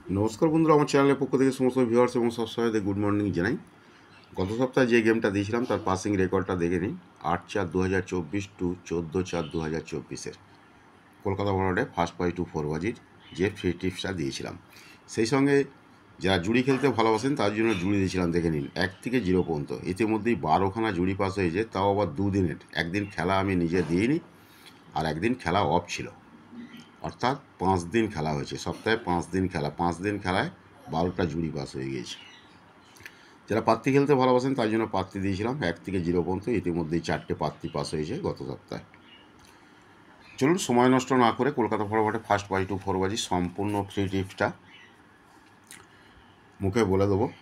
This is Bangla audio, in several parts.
নমস্কার বন্ধুরা, আমার চ্যানেলের পক্ষ থেকে সমস্ত ভিউয়ার্স এবং সাবস্ক্রাইবারদের গুড মর্নিং জানাই। গত সপ্তাহে যে গেমটা দিয়েছিলাম তার পাসিং রেকর্ডটা দেখে নিন। 8/4/2024 টু 14/4/2024 কলকাতা বর্ডারে ফার্স্ট বাই টু ফোর বাজির যে ফ্রি টিপসটা দিয়েছিলাম, সেই সঙ্গে যারা জুড়ি খেলতে ভালোবাসেন তার জন্য জুড়ি দিয়েছিলাম, দেখে নিন 1 থেকে 0 পর্যন্ত। ইতিমধ্যেই 12খানা জুড়ি পাস হয়েছে, তাও আবার দুদিনের। একদিন খেলা আমি নিজে দিইনি, আর একদিন খেলা অফ ছিল, অর্থাৎ 5 দিন খেলা হয়েছে। সপ্তাহে 5 দিন খেলা, 5 দিন খেলায় 12টা জুড়ি পাস হয়ে গিয়েছে। যারা পাত্তি খেলতে ভালোবাসেন তার জন্য পাত্তি দিয়েছিলাম 1 থেকে 0 পর্যন্ত। ইতিমধ্যেই 4টে পাত্তি পাস হয়েছে গত সপ্তাহে। চলুন সময় নষ্ট না করে কলকাতা ফরওয়ার্ডে ফার্স্ট বাই টু ফোর বাজি সম্পূর্ণ ফ্রি টিপসটা মুখে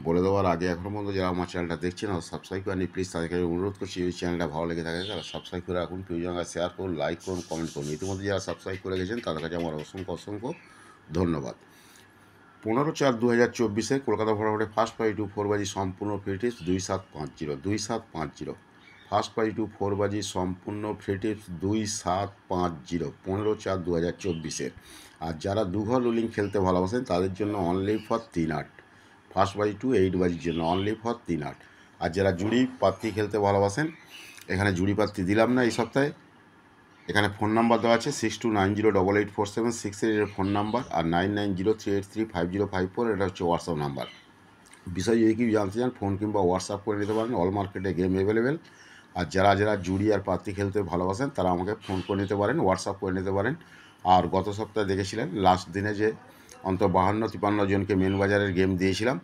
বলে দেওয়ার আগে এখনও পর্যন্ত যারা আমার চ্যানেলটা দেখছেন আর সাবস্ক্রাইব করেনি, প্লিজ তাদেরকে অনুরোধ করছি, যদি চ্যানেলটা ভালো লেগে থাকে তারা সাবস্ক্রাইব করে রাখুন, প্রিয়জনরা শেয়ার করুন, লাইক করুন, কমেন্ট করুন। ইতিমধ্যে যারা সাবস্ক্রাইব করে গেছেন তাদের কাছে আমার অসংখ্য ধন্যবাদ। 15/4/2024 কলকাতা ফরওয়ার্ডে ফার্স্ট বাই টু ফোর বাজি সম্পূর্ণ free tips 2750 first by two four বাজি সম্পূর্ণ ফ্রি টিপস 2750 15/4/2024। আর যারা দুঘর রুলিং খেলতে ভালোবাসেন তাদের জন্য only for 3/8 first by two 8 বাজির জন্য অনলি ফর 3/8। আর যারা জুড়ি পাত্তি খেলতে ভালোবাসেন, এখানে জুড়ি পাত্তি দিলাম না এই সপ্তাহে। এখানে ফোন নাম্বার দেওয়া আছে 6290884768 এর ফোন নাম্বার, আর 9903835054 এটা হচ্ছে হোয়াটসঅ্যাপ নাম্বার। বিষয় যদি কেউ জানতে চান ফোন কিংবা হোয়াটসঅ্যাপ করে নিতে পারেন। অল মার্কেটে গেম অ্যাভেলেবেল। আর যারা জুড়ি আর পাত্তি খেলতে ভালোবাসেন তারা আমাকে ফোন করে নিতে পারেন, হোয়াটসঅ্যাপ করে নিতে পারেন। আর গত সপ্তাহে দেখেছিলেন লাস্ট দিনে যে অন্তত 52-53 জনকে মেন বাজারের গেম দিয়েছিলাম।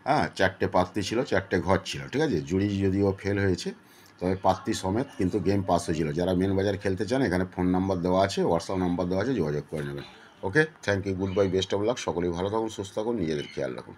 হ্যাঁ, 4টে পাত্তি ছিল, 4টে ঘর ছিল, ঠিক আছে। জুড়ি যদিও ফেল হয়েছে, তবে পাত্তি সমেত কিন্তু গেম পাস হয়েছিল। যারা মেন বাজার খেলতে চান এখানে ফোন নাম্বার দেওয়া আছে, হোয়াটসঅ্যাপ নাম্বার দেওয়া আছে, যোগাযোগ করে নেবেন। Okay, thank you, good bye, best of luck. সকলেই ভালো থাকুন, সুস্থ থাকুন, নিজেদের খেয়াল রাখুন।